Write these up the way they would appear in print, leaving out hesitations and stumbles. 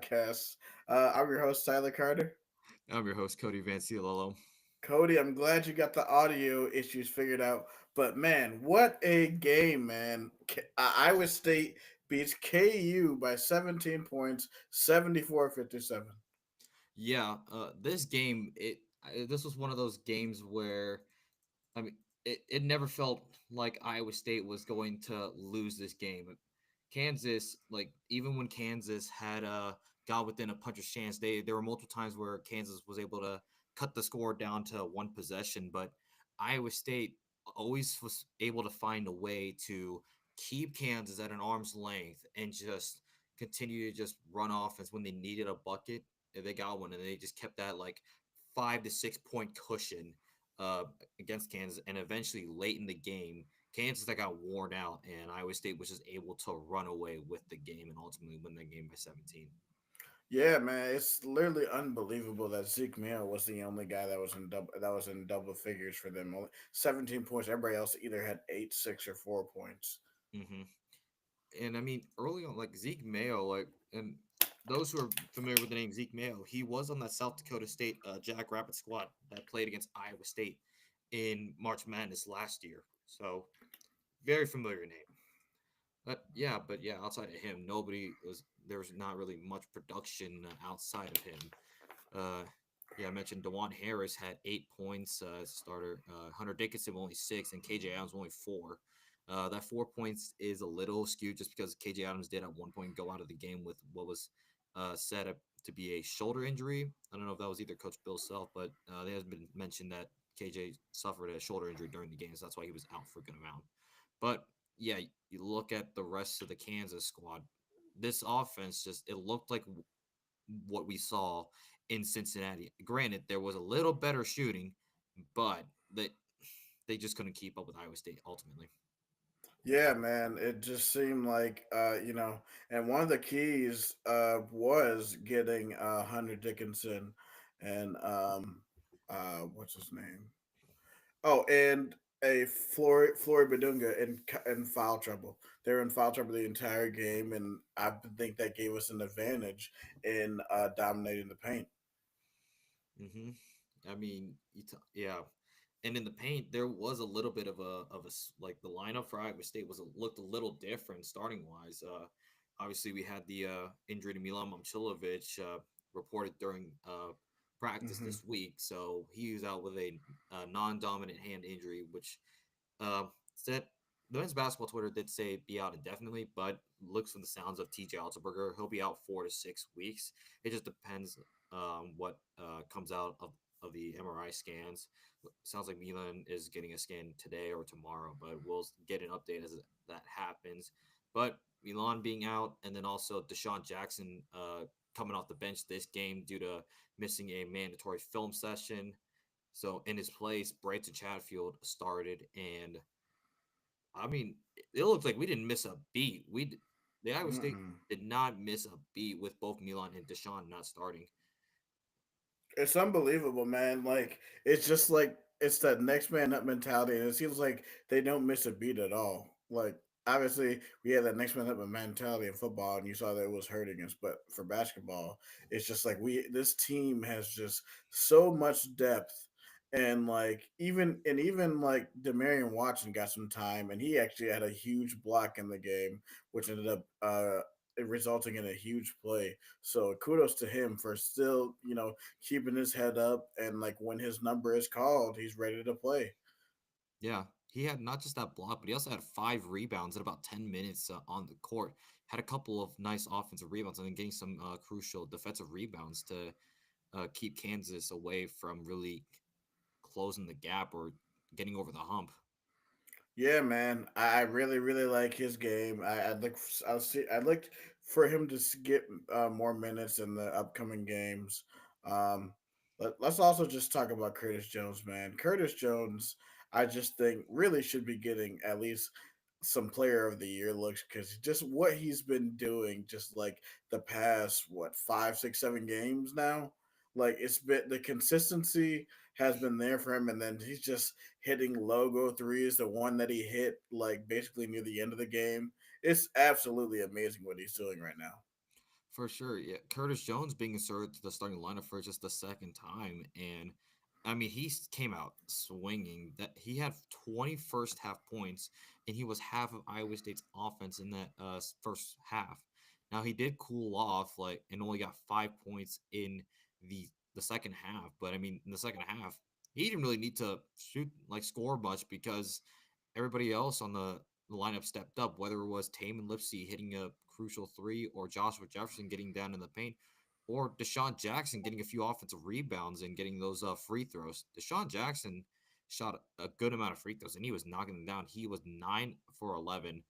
podcast. I'm your host, Tyler Carter. I'm your host, Cody Vanciololo. Cody, I'm glad you got the audio issues figured out. But man, what a game, man. Iowa State beats KU by 17 points, 74-57. This game, this was one of those games where I mean, it never felt like Iowa State was going to lose this game. Kansas, like even when Kansas had got within a puncher's chance, there were multiple times where Kansas was able to cut the score down to one possession, but Iowa State always was able to find a way to keep Kansas at an arm's length and just continue to just run offense when they needed a bucket. They got one, and they just kept that like 5 to 6 point cushion uh, against Kansas, and eventually late in the game, Kansas that got worn out, and Iowa State was just able to run away with the game and ultimately win that game by 17. Yeah, man, it's literally unbelievable that Zeke Mayo was the only guy that was in double figures for them. Only 17 points. Everybody else either had 8, 6, or 4 points. hmm And I mean, early on, like Zeke Mayo, and those who are familiar with the name Zeke Mayo, he was on that South Dakota State Jack Rabbit squad that played against Iowa State in March Madness last year. So very familiar name. But outside of him, nobody was there was not really much production outside of him. Uh, I mentioned Dewan Harris had 8 points as a starter. Hunter Dickinson only six, and KJ Adams only four. That 4 points is a little skewed just because KJ Adams did at one point go out of the game with what was set up to be a shoulder injury. I don't know if that was either Coach Bill Self, but there has been mentioned that KJ suffered a shoulder injury during the game, so that's why he was out for a good amount. But yeah, you look at the rest of the Kansas squad. This offense just it looked like what we saw in Cincinnati. Granted, there was a little better shooting, but they just couldn't keep up with Iowa State ultimately. Yeah, man. It just seemed like and one of the keys was getting Hunter Dickinson and what's his name? Oh, and a Flory Badunga in foul trouble. They were in foul trouble the entire game, and I think that gave us an advantage in dominating the paint. hmm I mean, yeah, and in the paint there was a little bit of like the lineup for Iowa State looked a little different starting wise. Obviously we had the injury to Milan Momcilovic reported during practice Hmm. this week, so he was out with a non-dominant hand injury, which said the men's basketball Twitter did say be out indefinitely, but looks from the sounds of TJ Altenberger, he'll be out 4 to 6 weeks. It just depends what comes out of the MRI scans. Sounds like Milan is getting a scan today or tomorrow, but we'll get an update as that happens. But Milan being out, and then also Deshaun Jackson coming off the bench this game due to missing a mandatory film session. So in his place, Bryson Chatfield started, and I mean, it looked like we didn't miss a beat. The Iowa State Mm-mm. did not miss a beat with both Milan and Deshaun not starting. It's unbelievable, man. Like it's just like it's that next man up mentality, and it seems like they don't miss a beat at all. Like obviously we had that next man up mentality in football, and you saw that it was hurting us. But for basketball, it's just like this team has just so much depth, and like even like Demarion Watson got some time, and he actually had a huge block in the game, which ended up resulting in a huge play. So kudos to him for still, keeping his head up, and like when his number is called, he's ready to play. Yeah, he had not just that block, but he also had 5 rebounds in about 10 minutes on the court. Had a couple of nice offensive rebounds and then getting some crucial defensive rebounds to keep Kansas away from really closing the gap or getting over the hump. Yeah, man, I really really like his game. I'd like for him to get more minutes in the upcoming games. Um, let's also just talk about Curtis Jones, man. Curtis Jones, I just think really should be getting at least some player of the year looks, because just what he's been doing just like the past what 5 6 7 games now, like it's been the consistency has been there for him, and then he's just hitting logo threes, the one that he hit like basically near the end of the game. It's absolutely amazing what he's doing right now. For sure, yeah. Curtis Jones being inserted to the starting lineup for just the second time, and I mean came out swinging. That he had 20 first half points, and he was half of Iowa State's offense in that first half. Now he did cool off, like, and only got 5 points in the the second half. But I mean, in the second half, he didn't really need to shoot like score much because everybody else on the lineup stepped up, whether it was Taman Lipsey hitting a crucial three, or Joshua Jefferson getting down in the paint, or Deshaun Jackson getting a few offensive rebounds and getting those free throws. Deshaun Jackson shot a good amount of free throws, and he was knocking them down. He was 9 for 11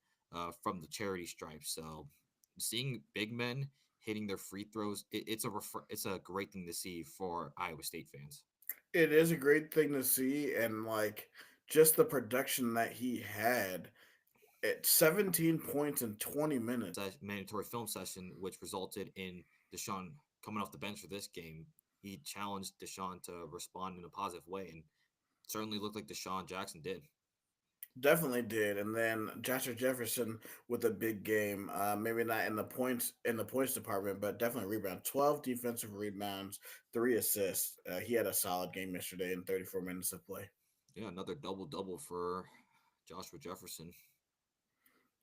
from the charity stripe. So seeing big men hitting their free throws, it's a great thing to see for Iowa State fans. It is a great thing to see, and like just the production that he had at 17 points in 20 minutes. Mandatory film session, which resulted in Deshaun coming off the bench for this game. He challenged Deshaun to respond in a positive way, and certainly looked like Deshaun Jackson did. Definitely did, and then Joshua Jefferson with a big game. Maybe not in the points department, but definitely rebound. 12 defensive rebounds, 3 assists. He had a solid game yesterday in 34 minutes of play. Yeah, another double double for Joshua Jefferson.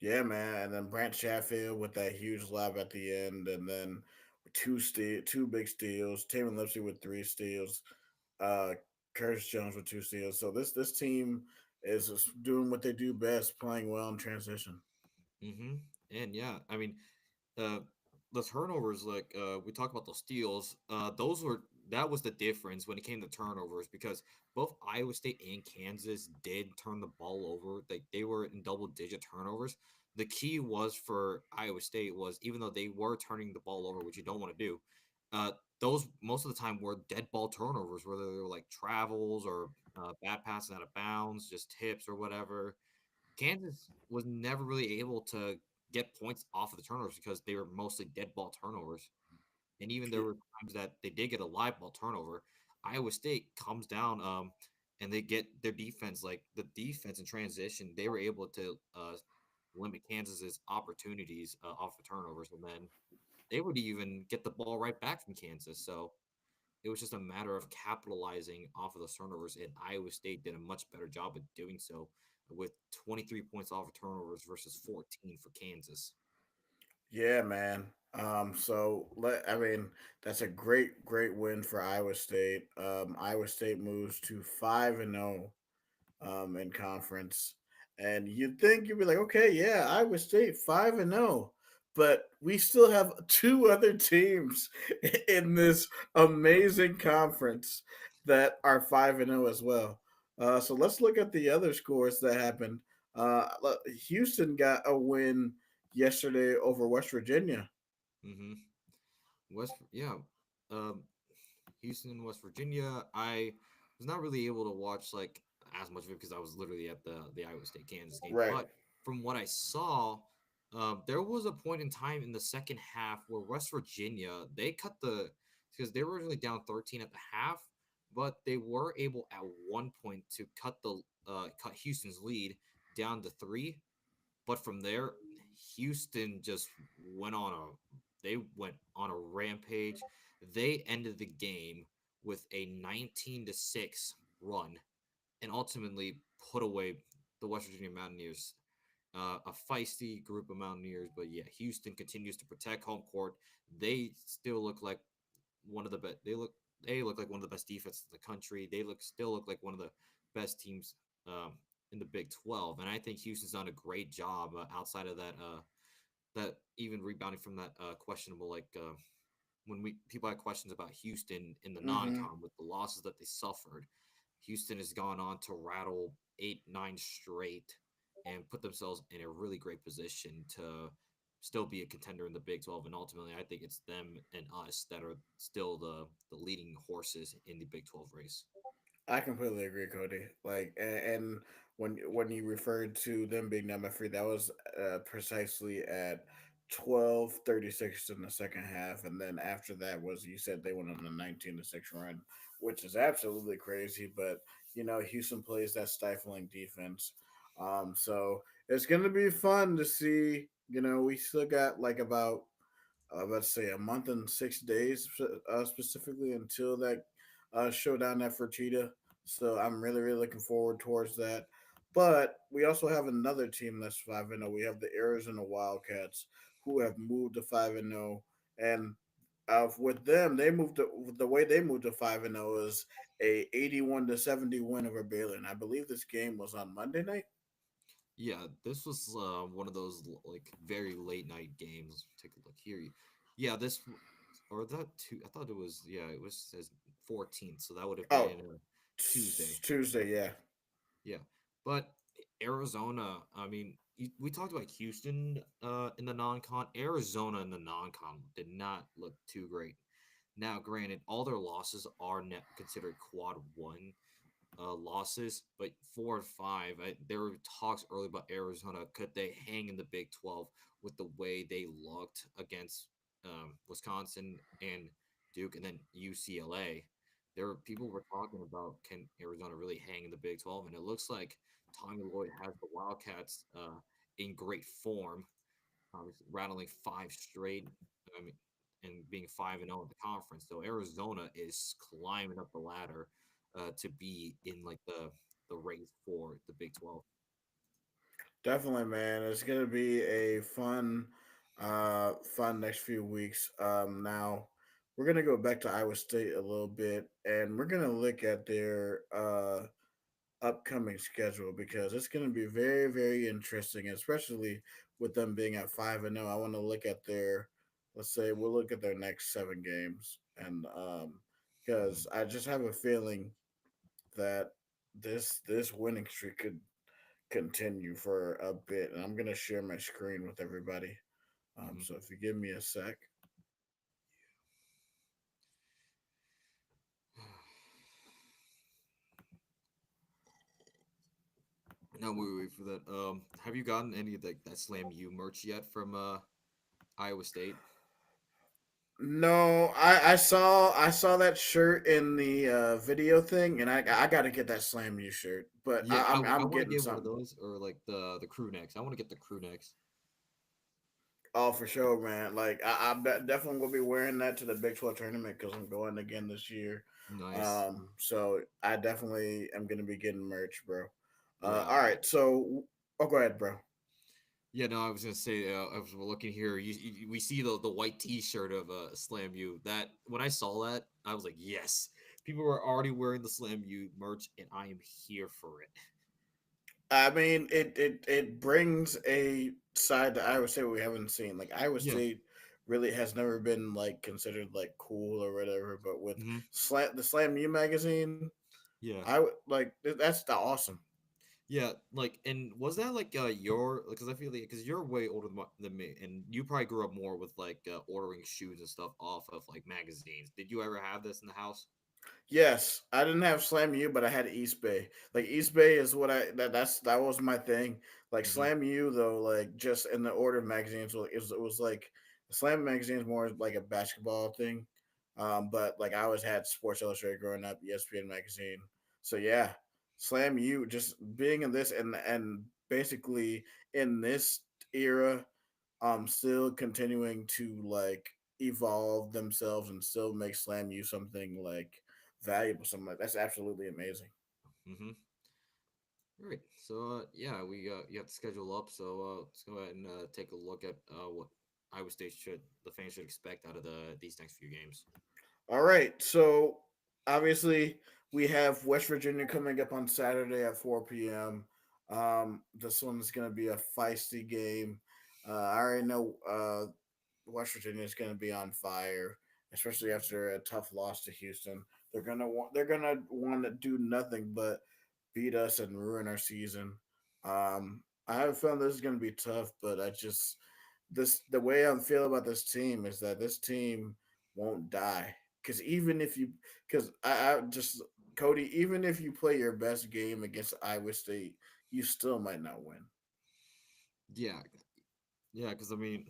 Yeah, man. And then Brant Sheffield with that huge lob at the end, and then two big steals. Taman Lipsey with 3 steals. Uh, Curtis Jones with 2 steals. So this team is just doing what they do best, playing well in transition. Mm-hmm. And yeah, I mean, uh, the turnovers, like we talk about those steals, those were that was the difference when it came to turnovers because both Iowa State and Kansas did turn the ball over. They were in double digit turnovers. The key was for Iowa State was even though they were turning the ball over, which you don't want to do, uh, those most of the time were dead ball turnovers, whether they were like travels or bad passes out of bounds, just tips or whatever. Kansas was never really able to get points off of the turnovers because they were mostly dead ball turnovers. And even there were times that they did get a live ball turnover. Iowa State comes down and they get their defense, like the defense in transition, they were able to limit Kansas's opportunities off of turnovers. And then they would even get the ball right back from Kansas. So it was just a matter of capitalizing off of those turnovers, and Iowa State did a much better job of doing so with 23 points off of turnovers versus 14 for Kansas. Yeah, man. I mean, that's a great win for Iowa State. Iowa State moves to 5-0 in conference. And you'd think you'd be like, okay, yeah, Iowa State 5-0, but we still have two other teams in this amazing conference that are 5-0 as well. So let's look at the other scores that happened. Houston got a win yesterday over West Virginia. Mm-hmm. Yeah, um, Houston, West Virginia. I was not really able to watch like as much of it because I was literally at the Iowa State Kansas game. Right. But from what I saw, there was a point in time in the second half where West Virginia they cut the because they were originally down 13 at the half, but they were able at one point to cut Houston's lead down to three. But from there, Houston just went on a they went on a rampage. They ended the game with a 19-6 run and ultimately put away the West Virginia Mountaineers. A feisty group of Mountaineers, but yeah, Houston continues to protect home court. They still look like one of the best. They look like one of the best defenses in the country. They look like one of the best teams um, in the Big 12, and I think Houston's done a great job outside of that even rebounding from that questionable when we people had questions about Houston in the Mm-hmm. non-con with the losses that they suffered. Houston has gone on to rattle 8, 9 straight and put themselves in a really great position to still be a contender in the Big 12. And ultimately, I think it's them and us that are still the leading horses in the Big 12 race. I completely agree, Cody. And when you referred to them being number three, that was precisely at 12:36 in the second half, and then after that was you said they went on a 19-6 run, which is absolutely crazy. But Houston plays that stifling defense, so it's gonna be fun to see. We still got like about let's say a month and 6 days, specifically until that showdown at Fertitta. So I'm really, really looking forward towards that. But we also have another team that's 5-0. We have the Arizona Wildcats, who have moved to 5-0, and with them, they moved to, the way they moved to 5-0 is a 81-70 win over Baylor. And I believe this game was on Monday night. Yeah, this was one of those like very late night games. Take a look here. Yeah, or that two. I thought it was it was says 14th, so that would have Oh, been Tuesday. Tuesday, yeah. Yeah, but Arizona. I mean, we talked about Houston in the non-con. Arizona in the non-con did not look too great. Now, granted, all their losses are net considered quad one losses, but 4 and 5. There were talks early about Arizona. Could they hang in the Big 12 with the way they looked against Wisconsin and Duke, and then UCLA? There were people were talking about can Arizona really hang in the Big 12, and it looks like Tommy Lloyd has the Wildcats in great form, rattling five straight. I mean, and being 5-0 in the conference. So Arizona is climbing up the ladder to be in like the race for the Big 12. Definitely, man. It's gonna be a fun next few weeks. Now we're gonna go back to Iowa State a little bit, and we're gonna look at their upcoming schedule because it's gonna be very, very interesting, especially with them being at 5-0. I want to look at their, let's say, we'll look at their next 7 games, and Mhm. because I just have a feeling that this winning streak could continue for a bit, and I'm gonna share my screen with everybody. Mhm. So if you give me a sec. Now we wait for that. Have you gotten any of that Slam U merch yet from Iowa State? No, I saw that shirt in the video thing, and I got to get that Slam U shirt. But Yeah, I I'm want to getting get one of something. those or like the crew necks. I want to get the crew necks. Oh, for sure, man. Like definitely will be wearing that to the Big 12 tournament because I'm going again this year. Nice. So I definitely am gonna be getting merch, bro. Yeah, All right. So, oh, go ahead, bro. yeah, no, I was gonna say, as we're looking here, we see the white T-shirt of Slam U. That when I saw that, I was like, yes, people were already wearing the Slam U merch, and I am here for it. I mean, it brings a side to Iowa State we haven't seen. Like Iowa Yeah, State really has never been like considered like cool or whatever. But with hmm the Slam U magazine, yeah, I would like that's the awesome. yeah. Like, and was that like your? Because I feel like because you're way older than me, and you probably grew up more with like ordering shoes and stuff off of like magazines. Did you ever have this in the house? Yes, I didn't have Slam U, but I had East Bay. Like East Bay is what that was my thing. Like Hmm. Slam U though, like just in the order of magazines, it was like Slam magazine is more like a basketball thing. But like I always had Sports Illustrated growing up, ESPN magazine. So yeah, Slam U just being in this and basically in this era, still continuing to like evolve themselves and still make Slam U something like valuable, something like that's absolutely amazing. Hmm. All right. So yeah, we you have to schedule up. So let's go ahead and take a look at what Iowa State should the fans should expect out of these next few games. All right, so obviously we have West Virginia coming up on Saturday at 4 p.m. This one's going to be a feisty game. I already know West Virginia is going to be on fire, especially after a tough loss to Houston. They're gonna want to do nothing but beat us and ruin our season. I have a feeling this is going to be tough, but I just the way I'm feeling about this team is that this team won't die because even if you because I just Cody, even if you play your best game against Iowa State, you still might not win. Yeah, yeah, because I mean,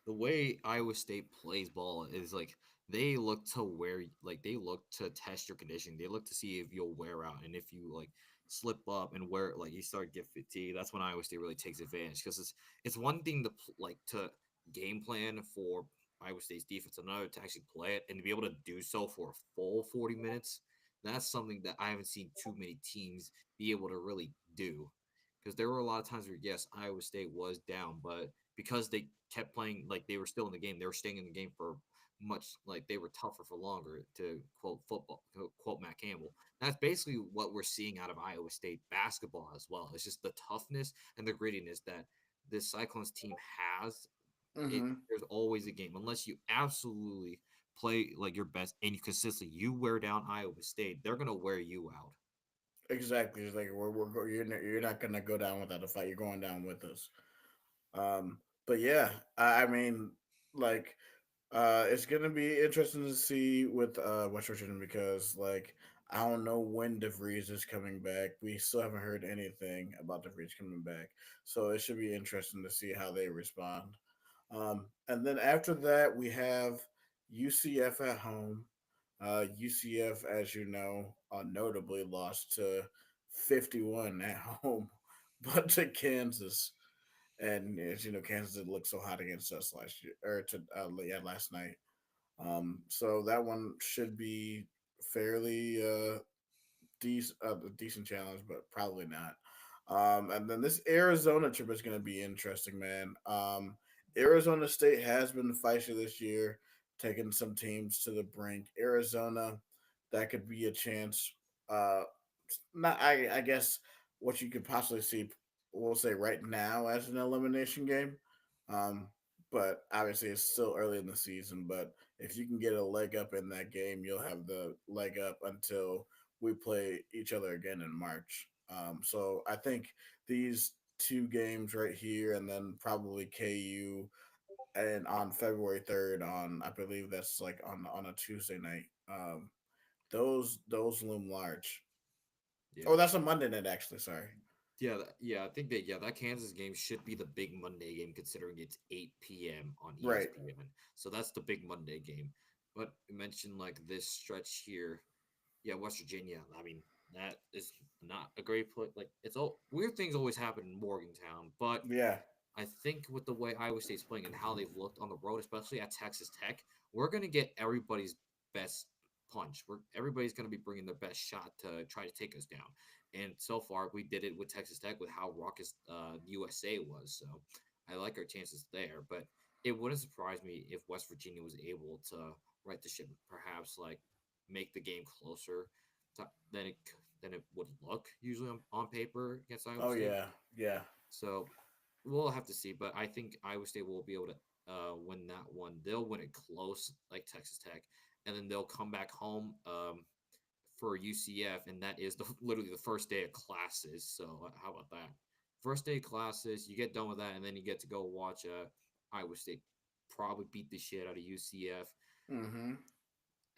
the way Iowa State plays ball is like they look to test your condition. They look to see if you'll wear out and if you like slip up and where like you start to get fatigue. That's when Iowa State really takes advantage because it's one thing to like to game plan for Iowa State's defense another to actually play it and to be able to do so for a full 40 minutes. That's something that I haven't seen too many teams be able to really do. Because there were a lot of times where, yes, Iowa State was down, but because they kept playing like they were still in the game, they were staying in the game for much, like they were tougher for longer, to quote football, quote Matt Campbell. That's basically what we're seeing out of Iowa State basketball as well. It's just the toughness and the grittiness that this Cyclones team has. It Mm-hmm. There's always a game unless you absolutely play like your best and you consistently you wear down Iowa State, they're gonna wear you out. Exactly. It's like you're not gonna go down without a fight. You're going down with us. But yeah, I mean, like, it's gonna be interesting to see with West Virginia because like I don't know when DeVries is coming back. We still haven't heard anything about DeVries coming back, so it should be interesting to see how they respond. And then after that, we have UCF at home. UCF, as you know, notably lost to 51 at home, but to Kansas. And as you know, Kansas did look so hot against us last year, or to yeah, last night. So that one should be fairly a decent challenge, but probably not. And then this Arizona trip is going to be interesting, man. Arizona State has been feisty this year, taking some teams to the brink. Arizona, that could be a chance. Uh, Not, I guess, what you could possibly see, we'll say right now as an elimination game. Um, but obviously, it's still early in the season. But if you can get a leg up in that game, you'll have the leg up until we play each other again in March. So I think these two games right here, and then probably KU, and on February 3rd, on I believe that's like on a Tuesday night. Those loom large. Yeah. Oh, that's a Monday night actually. Sorry. Yeah, yeah, I think that that Kansas game should be the big Monday game considering it's 8 p.m. on Right. ESPN. So that's the big Monday game. But you mentioned like this stretch here, yeah, West Virginia. I mean, that is not a great play. Like it's all weird things always happen in Morgantown, but Yeah. I think with the way Iowa State's playing and how they've looked on the road, especially at Texas Tech, we're gonna get everybody's best punch. Everybody's gonna be bringing their best shot to try to take us down. And so far, we did it with Texas Tech with how raucous USA was. So I like our chances there. But it wouldn't surprise me if West Virginia was able to right the ship, perhaps like make the game closer than it would look usually on paper against Iowa Oh State. yeah. Yeah. So we'll have to see, but I think Iowa State will be able to win that one. They'll win it close, like Texas Tech, and then they'll come back home for UCF, and that is literally the first day of classes. So how about that? First day of classes, you get done with that, and then you get to go watch Iowa State probably beat the shit out of UCF, Mm-hmm.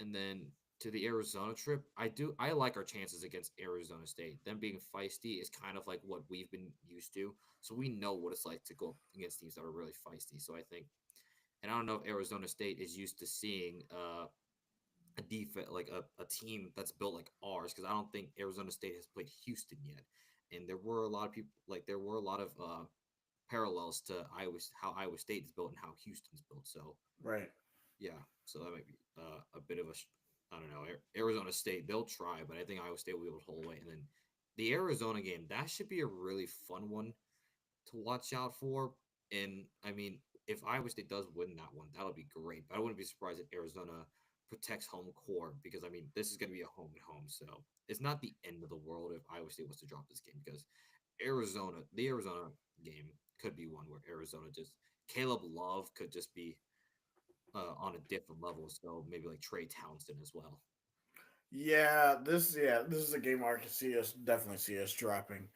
and then to the Arizona trip, I like our chances against Arizona State. Them being feisty is kind of like what we've been used to. So we know what it's like to go against teams that are really feisty. So I think and I don't know if Arizona State is used to seeing a defense like a team that's built like ours because I don't think Arizona State has played Houston yet. And there were a lot of people like there were a lot of parallels to how Iowa State is built and how Houston's built. So Right. yeah, so that might be a bit of a, I don't know, Arizona State. They'll try, but I think Iowa State will be able to hold away. And then the Arizona game, that should be a really fun one to watch out for. And I mean, if Iowa State does win that one, that'll be great. But I wouldn't be surprised if Arizona protects home court because I mean, this is going to be a home and home, so it's not the end of the world if Iowa State was to drop this game because the Arizona game could be one where Arizona just Caleb Love could just be on a different level. So maybe like Trey Townsend as well. Yeah, this is a game where I can see us definitely see us dropping.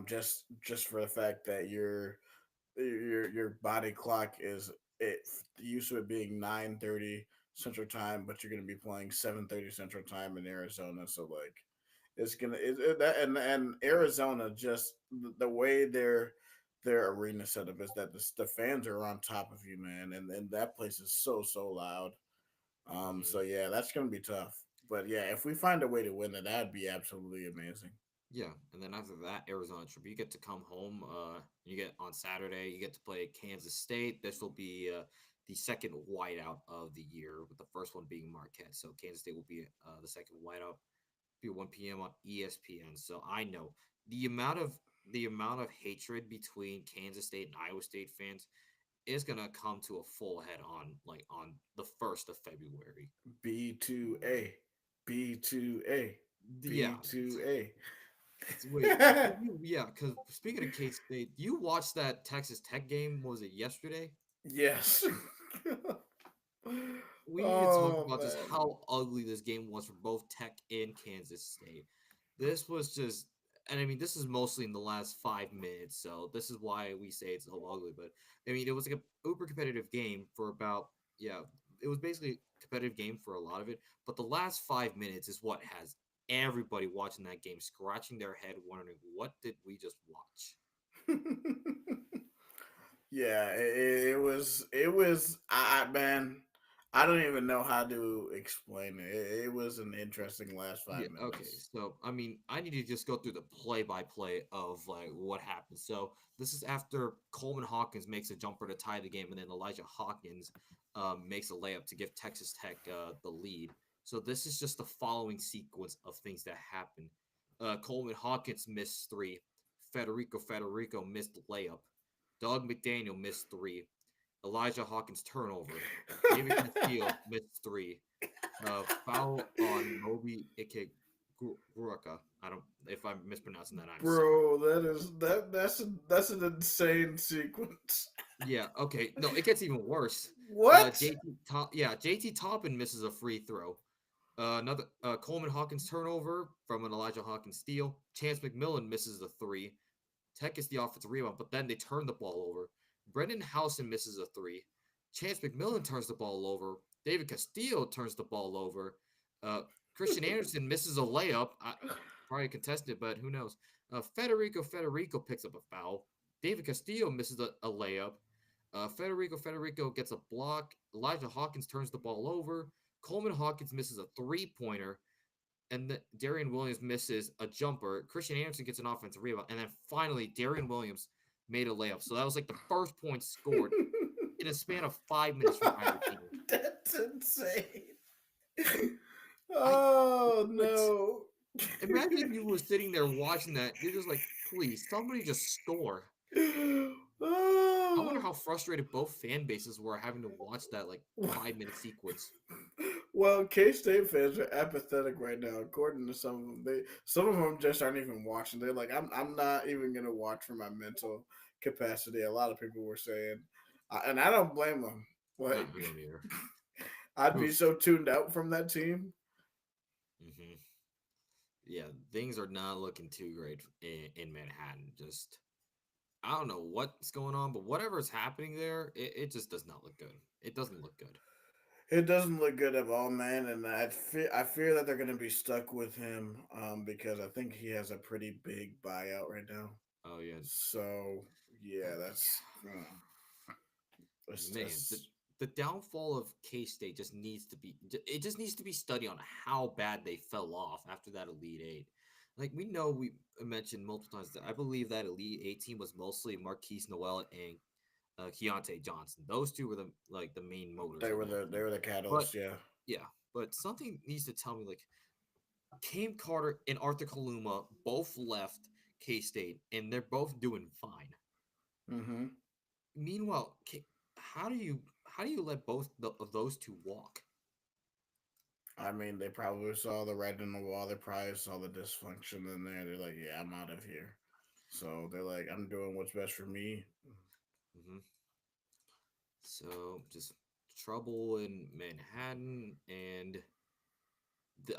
Just for the fact that your body clock is it used to it being 9:30 Central Time, but you're gonna be playing 7:30 Central Time in Arizona. So like, it's gonna that and Arizona just the way their arena setup is that the fans are on top of you, man, and that place is so loud. So Hmm. yeah, that's gonna be tough. But yeah, if we find a way to win it, that'd be absolutely amazing. Yeah, and then after that Arizona trip, you get to come home. You get on Saturday, you get to play Kansas State. This will be the second whiteout of the year, with the first one being Marquette. So Kansas State will be the second whiteout, be 1 p.m. on ESPN. So I know the amount of hatred between Kansas State and Iowa State fans is gonna come to a full head on the 1st of February. B2A, B2A, Yeah. B2A. Wait, yeah, because speaking of K State, you watched that Texas Tech game? Was it yesterday? Yes. We need to talk Oh about just man. how ugly this game was for both Tech and Kansas State. This was just, and I mean, this is mostly in the last 5 minutes, so this is why we say it's so ugly. But I mean, it was like a uber competitive game for about, yeah, it was basically a competitive game for a lot of it. But the last 5 minutes is what has everybody watching that game scratching their head, wondering what did we just watch? Yeah, it was man, I don't even know how to explain it. It was an interesting last Yeah, five okay. minutes. So, I mean, I need to just go through the play by play of like what happened. So, this is after Coleman Hawkins makes a jumper to tie the game, and then Elijah Hawkins makes a layup to give Texas Tech the lead. So, this is just the following sequence of things that happened. Coleman Hawkins missed three. Federico missed layup. Doug McDaniel missed three. Elijah Hawkins turnover. David Castillo missed three. Foul on Moby Ike Guruka. I don't if I'm mispronouncing that. I'm sorry. Bro, that's an insane sequence. Yeah. Okay. No, it gets even worse. What? JT Toppin misses a free throw. Another Coleman Hawkins turnover from an Elijah Hawkins steal. Chance McMillan misses the three. Tech gets the offensive rebound, but then they turn the ball over. Brendan Howson misses a three. Chance McMillan turns the ball over. David Castillo turns the ball over. Uh, Christian Anderson misses a layup. Probably contested, but who knows? Federico picks up a foul. David Castillo misses a layup. Federico gets a block. Elijah Hawkins turns the ball over. Coleman Hawkins misses a three-pointer, and then Darian Williams misses a jumper. Christian Anderson gets an offensive rebound, and then finally Darian Williams made a layup. So that was like the first point scored in a span of 5 minutes from either team. That's insane. I Oh but no. imagine if you were sitting there watching that. You're just like, please, somebody just score. I wonder Oh. how frustrated both fan bases were having to watch that like 5 minute sequence. Well, K State fans are apathetic right now, according to some of them. Some of them just aren't even watching. They're like, I'm not even gonna watch for my mental capacity. A lot of people were saying, and I don't blame them. Nah, Like, I don't either. I'd be Oof. so tuned out from that team. Hmm. Yeah, things are not looking too great in Manhattan. Just I don't know what's going on, but whatever's happening there, it just does not look good. It doesn't look good. It doesn't look good at all, man. And I fear that they're gonna be stuck with him, because I think he has a pretty big buyout right now. Oh yeah, So yeah, that's man, the that's the downfall of K State just needs to be it just needs to be studied on how bad they fell off after that Elite Eight. Like we know we mentioned multiple times that I believe that Elite Eight team was mostly Marquise Noel and Keontae Johnson. Those two were the main motors they of were that they team. were the But catalyst. Yeah. yeah, but something needs to tell me like Cam Carter and Arthur Kaluma both left K State and they're both doing fine. Mm-hmm. Meanwhile, how do you let of those two walk? I mean, they probably saw the writing on the wall. They probably saw the dysfunction in there. They're like, yeah, I'm out of here. So they're like, I'm doing what's best for me. Hmm. So just trouble in Manhattan, and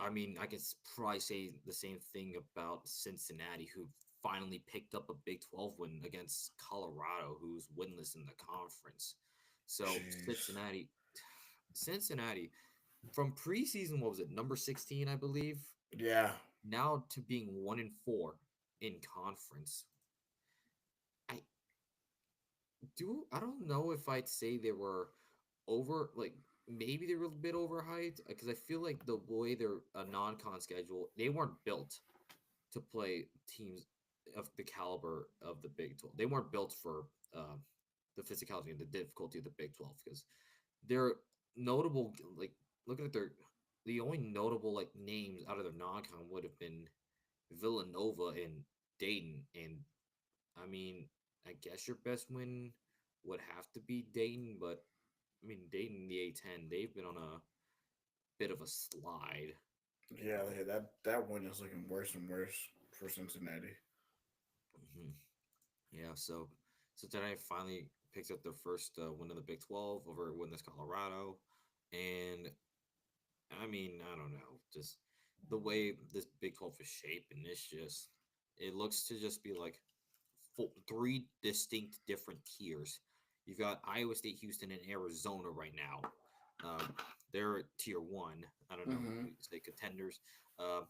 I mean, I can probably say the same thing about Cincinnati, who finally picked up a Big 12 win against Colorado, who's winless in the conference. So Jeez. Cincinnati, from preseason, what was it, number 16, I believe, Yeah. now to being 1-4 in conference. I I don't know if I'd say they were like maybe they were a bit overhyped because I feel like the way they're a non-con schedule, they weren't built to play teams of the caliber of the Big 12. They weren't built for the physicality and the difficulty of the Big 12 because They're notable. Like looking at their, the only notable like names out of their non-con would have been Villanova and Dayton. And I mean, I guess your best win would have to be Dayton, but I mean Dayton in the A10, they've been on a bit of a slide. Yeah, that one is looking worse and worse for Cincinnati. Mhm. Yeah, so Cincinnati finally picks up their first win of the Big 12 over Witness Colorado, and I mean I don't know, just the way this Big 12 is shaped, and it's just it looks to just be like three distinct different tiers. You've got Iowa State, Houston, and Arizona right now. They're tier one. I don't know, Mm-hmm. we say contenders. Uh,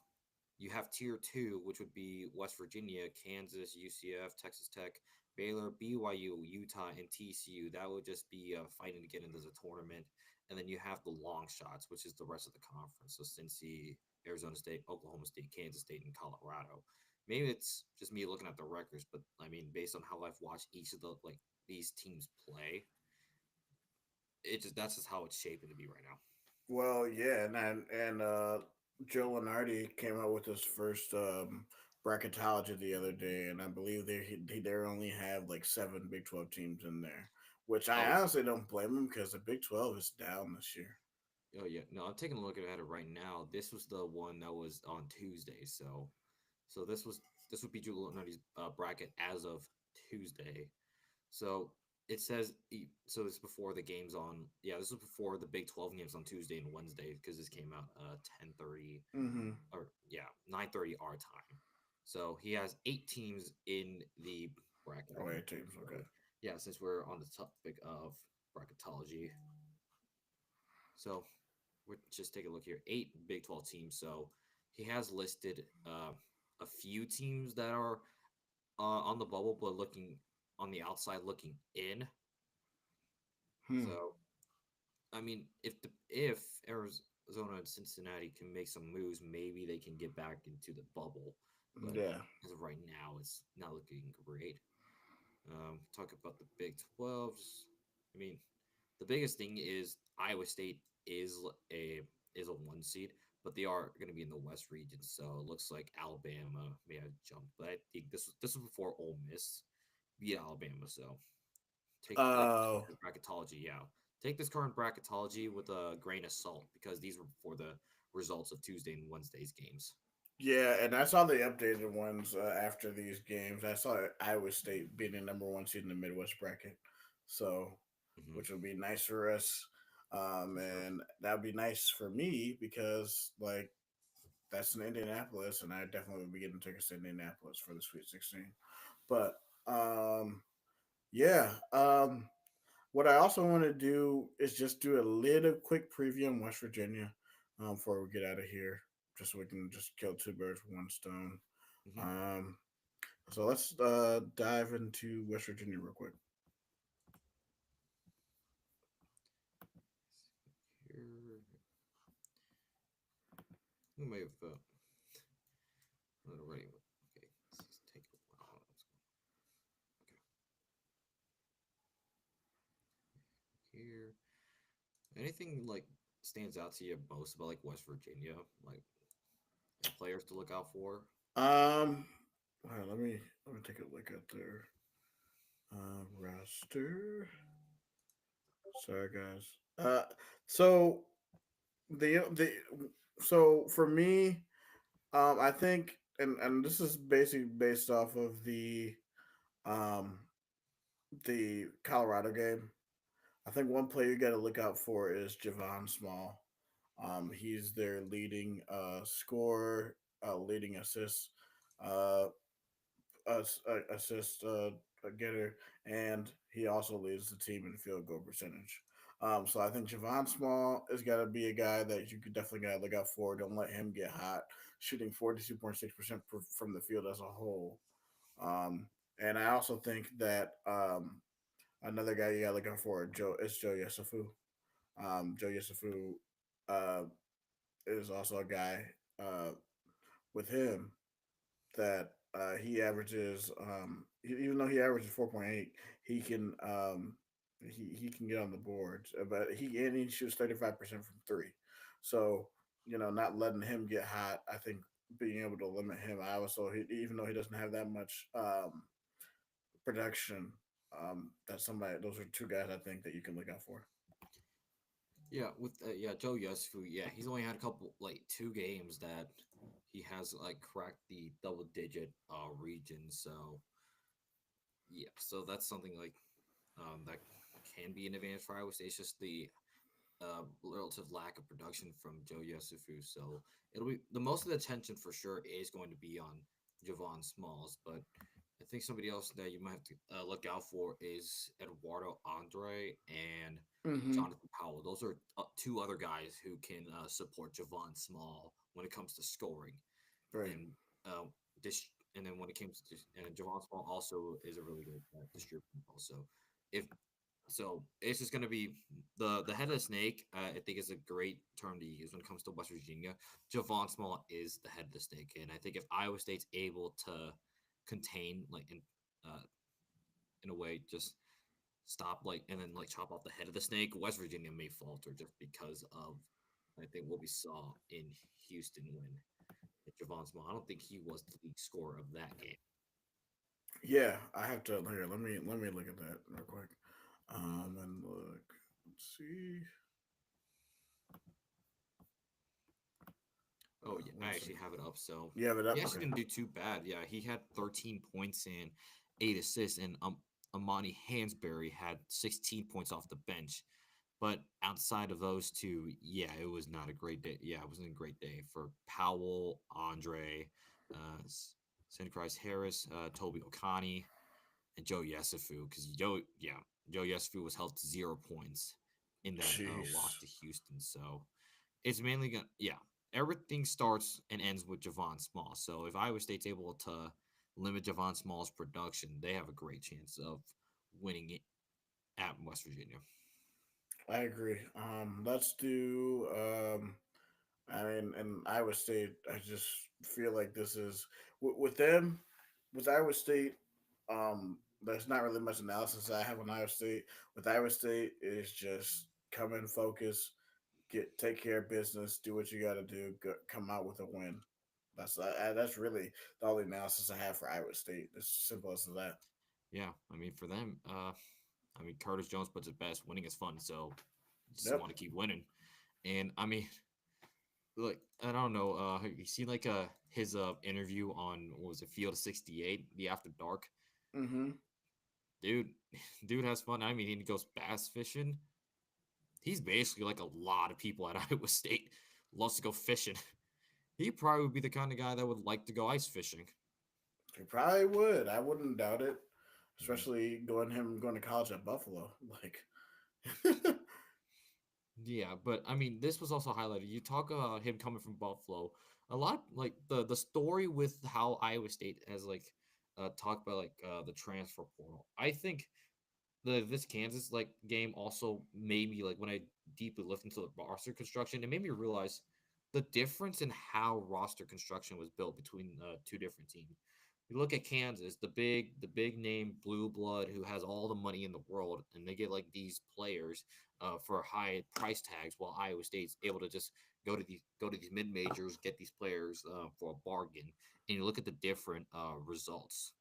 you have tier two, which would be West Virginia, Kansas, UCF, Texas Tech, Baylor, BYU, Utah, and TCU. That would just be fighting to get into the tournament. And then you have the long shots, which is the rest of the conference. So Cincy, Arizona State, Oklahoma State, Kansas State, and Colorado. Maybe it's just me looking at the records, but I mean, based on how I've watched each of the like these teams play, it just that's just how it's shaping to be right now. Well, yeah, and Joe Lenardi came out with his first bracketology the other day, and I believe they only have like seven Big 12 teams in there, which I Oh, honestly don't blame them because the Big 12 is down this year. oh yeah, no, I'm taking a look at it right now. This was the one that was on Tuesday, so this would be Drew Lunardi's bracket as of Tuesday. So it says so this is before the games on yeah this was before the Big 12 games on Tuesday and Wednesday because this came out 10:30 Mm-hmm. or yeah 9:30 our time. So he has 8 teams in the bracket Oh, right eight now. teams. Okay. So yeah, since we're on the topic of bracketology, so we're just take a look here. 8 Big 12 teams. So he has listed a few teams that are on the bubble, but looking on the outside, looking in. Hmm. So I mean, if Arizona and Cincinnati can make some moves, maybe they can get back into the bubble. But Yeah. as of right now, it's not looking great. Talk about the Big 12s. I mean, the biggest thing is Iowa State is a is a 1 seed, but they are going to be in the West region, so it looks like Alabama may have jumped. But I think this was before Ole Miss beat Alabama, so take Uh, bracketology, yeah. Take this current bracketology with a grain of salt because these were before the results of Tuesday and Wednesday's games. yeah, and I saw the updated ones after these games. I saw Iowa State being the number one seed in the Midwest bracket, so Hmm. which would be nice for us. For sure. And that'd be nice for me because like that's in Indianapolis, and I definitely would be getting tickets to Indianapolis for the Sweet 16. But yeah, what I also want to do is just do a little quick preview on West Virginia before we get out of here, just so we can just kill two birds with one stone. Hmm. Um, so let's dive into West Virginia real quick. Here, we may have already. Okay, this is taking a while. Okay, here. Anything like stands out to you most about like West Virginia, like and players to look out for? Um, all right, let me take a look at their roster. Sorry, guys. So the so for me, I think, and this is basically based off of um the Colorado game. I think one player you got to look out for is Javon Small. He's their leading scorer, leading uh, assist getter, and he also leads the team in field goal percentage. So I think Javon Small is got to be a guy that you could definitely got to look out for. Don't let him get hot, shooting 42.6% from the field as a whole. And I also think that another guy you got to look out for Joe Yesufu. Joe Yusufu uh, is also a guy uh, with him that he averages, even though he averages 4.8, he can. he can get on the boards, but he shoots 35% from three. So not letting him get hot. I think being able to limit him. I also even though he doesn't have that much production, that's somebody. Those are two guys I think that you can look out for. Yeah, with yeah Joe Yusufu, yeah, he's only had a couple like two games that he has like cracked the double digit region. So yeah, so that's something like that can be an advantage for Iowa State. It's just the relative lack of production from Joe Yusufu. So it'll be the most of the attention for sure is going to be on Javon Smalls, but I think somebody else that you might have to look out for is Eduardo Andre and Mm-hmm. Jonathan Powell. Those are two other guys who can support Javon Small when it comes to scoring, Right. and uh, this. And then when it comes to and Javon Small also is a really good distributor. Also, if so, it's just gonna be the head of the snake. I think is a great term to use when it comes to West Virginia. Javon Small is the head of the snake, and I think if Iowa State's able to contain uh, in a way just stop like and then like chop off the head of the snake, West Virginia may falter just because of I think what we saw in Houston when Javon Small. I don't think he was the lead scorer of that game. Yeah, I have to here. Let me look at that real quick. And look. Let's see. Oh yeah, One I actually second. have it up. So You have it he up. actually Okay. didn't do too bad. Yeah, he had 13 points and 8 assists, and Amani Hansberry had 16 points off the bench. But outside of those two, yeah, it was not a great day. Yeah, it wasn't a great day for Powell, Andre, Sandy Christ Harris, Toby Okani, and Joe Yesufu. Because Joe Yesufu was held to 0 points in that loss Jeez. to Houston. So it's mainly gonna everything starts and ends with Javon Small. So if Iowa State's able to limit Javon Small's production, they have a great chance of winning it at West Virginia. I agree. Let's do. I mean, in Iowa State, I just feel like this is with them, with Iowa State. There's not really much analysis I have on Iowa State. With Iowa State, is just come in, focus, take care of business, do what you got to do, come out with a win. That's really the only analysis I have for Iowa State. It's simple as that. Yeah, I mean for them, I mean Curtis Jones puts it best. Winning is fun, so you just Yep. want to keep winning. And I mean, look, I don't know. Have you seen like his interview on what was it, Field 68, the After Dark? Mm-hmm. Dude, dude has fun. I mean, he goes bass fishing. He's basically like a lot of people at Iowa State loves to go fishing. He probably would be the kind of guy that would like to go ice fishing. He probably would. I wouldn't doubt it, Mhm. especially going to college at Buffalo. Like, Yeah, but I mean, this was also highlighted. You talk about him coming from Buffalo. A lot like the story with how Iowa State has like talked about like the transfer portal. I think the this Kansas like game also made me like when I deeply looked into the roster construction, it made me realize the difference in how roster construction was built between two different teams. You look at Kansas, the big name blue blood who has all the money in the world, and they get like these players for high price tags, while Iowa State's able to just go to these mid majors, get these players for a bargain, and you look at the different results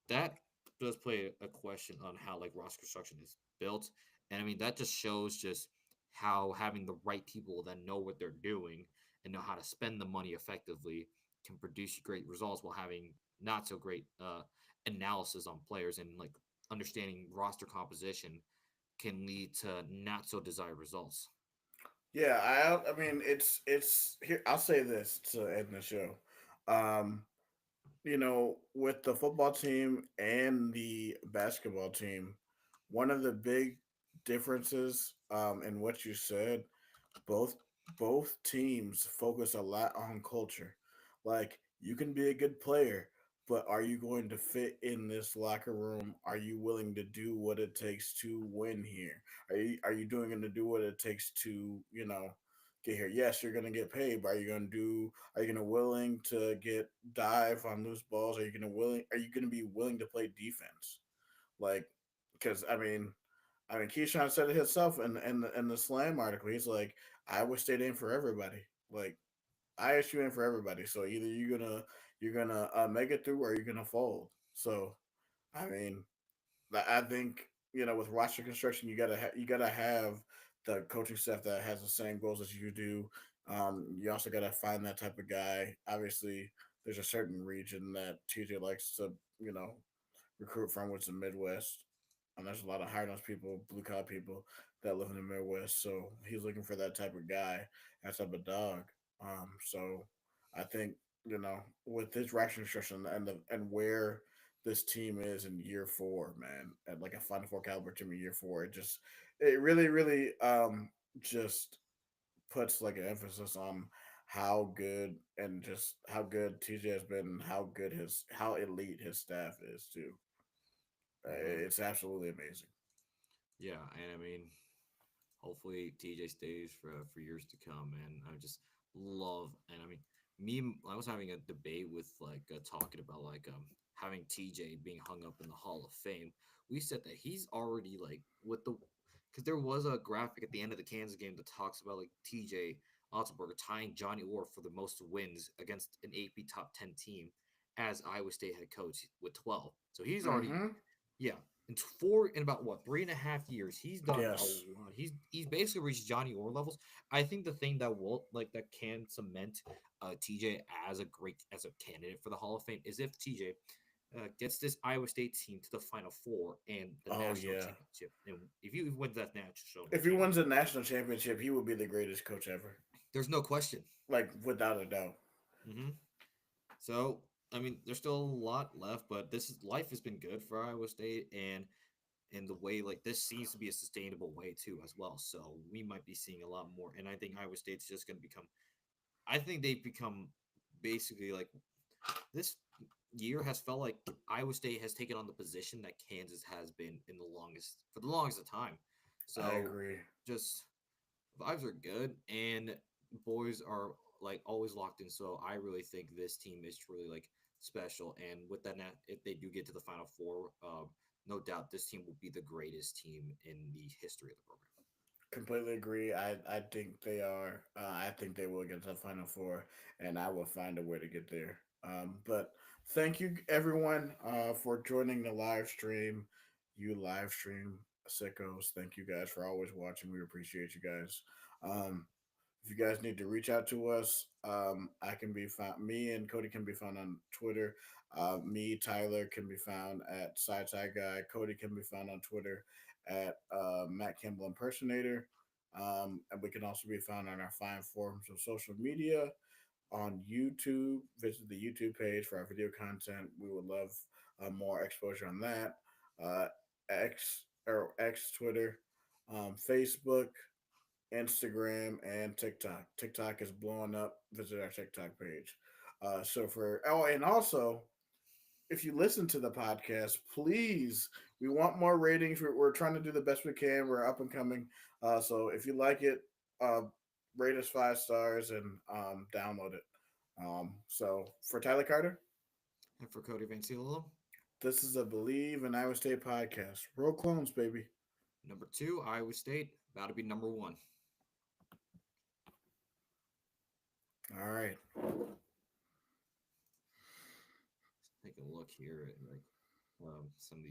that does play a question on how like roster construction is built. And I mean that just shows just how having the right people that know what they're doing and know how to spend the money effectively can produce you great results while having not so great analysis on players and like understanding roster composition can lead to not so desired results. yeah, I mean, it's here. I'll say this to end the show. Um, with the football team and the basketball team, one of the big differences in what you said, both both teams focus a lot on culture. Like you can be a good player, but are you going to fit in this locker room? Are you willing to do what it takes to win here? Are you doing to do what it takes to, get here? Yes, you're gonna get paid, but are you gonna willing to get dive on loose balls? Are you gonna be willing to play defense? Like, because I mean, I mean, Keyshawn said it himself in the Slam article. He's like, Iowa State ain't for everybody. Like ISU ain't for everybody. So either you're gonna make it through or you're gonna fold. So I mean, I think with roster construction, you gotta have the coaching staff that has the same goals as you do. You also gotta find that type of guy. Obviously, there's a certain region that TJ likes to recruit from, which is the Midwest. And there's a lot of hard nosed people, blue collar people that live in the Midwest. So he's looking for that type of guy, that type of dog. So I think with this ration instruction and where this team is in year four, man, at like a Final Four caliber team in year four, it really really just puts like an emphasis on how good and just how good TJ has been, and how elite his staff is too. Hmm. It's absolutely amazing. Yeah, and I mean, hopefully TJ stays for years to come. And I just love, and I mean, I was having a debate with like talking about like having TJ being hung up in the Hall of Fame. We said that he's already like with the because there was a graphic at the end of the Kansas game that talks about like TJ Otzelberger tying Johnny Orr for the most wins against an AP top 10 team as Iowa State head coach with 12. So he's already, Mm-hmm. yeah, in about what 3.5 years, he's done a Yes. lot. He's basically reached Johnny Orr levels. I think the thing that will like that can cement TJ as a great as a candidate for the Hall of Fame is if TJ gets this Iowa State team to the Final Four and the Oh national yeah. championship. And if you win that national If he wins a championship, national championship, he would be the greatest coach ever, there's no question. like without a doubt. Hmm. So I mean, there's still a lot left, but this is life has been good for Iowa State, and in the way like this seems to be a sustainable way too as well. So we might be seeing a lot more, and I think Iowa State's just going to become. I think they've become basically like this year has felt like Iowa State has taken on the position that Kansas has been in the longest for the longest of time. I So agree. just vibes are good, and boys are like always locked in. So I really think this team is truly like special. And with that, if they do get to the Final Four, no doubt this team will be the greatest team in the history of the program. Completely agree. I think they are. I think they will get to the Final Four, and I will find a way to get there. But thank you everyone for joining the live stream. You live stream sickos. Thank you guys for always watching. We appreciate you guys. Um, if you guys need to reach out to us, I can be found. Me and Cody can be found on Twitter. Me, Tyler, can be found at Side Side Guy. Cody can be found on Twitter at Matt Campbell Impersonator. And we can also be found on our fine forms of social media on YouTube. Visit the YouTube page for our video content. We would love more exposure on that. Uh, X, Twitter, Facebook, Instagram, and TikTok. TikTok is blowing up. Visit our TikTok page. And also, if you listen to the podcast, please, we want more ratings. We're trying to do the best we can. We're up and coming. So if you like it, uh, rate us 5 stars and download it. So for Tyler Carter, And for Cody Vancillo, this is a Bleav in Iowa State podcast. Roll clones, baby. number two, Iowa State about to be number one. All right. Take a look here at like some of these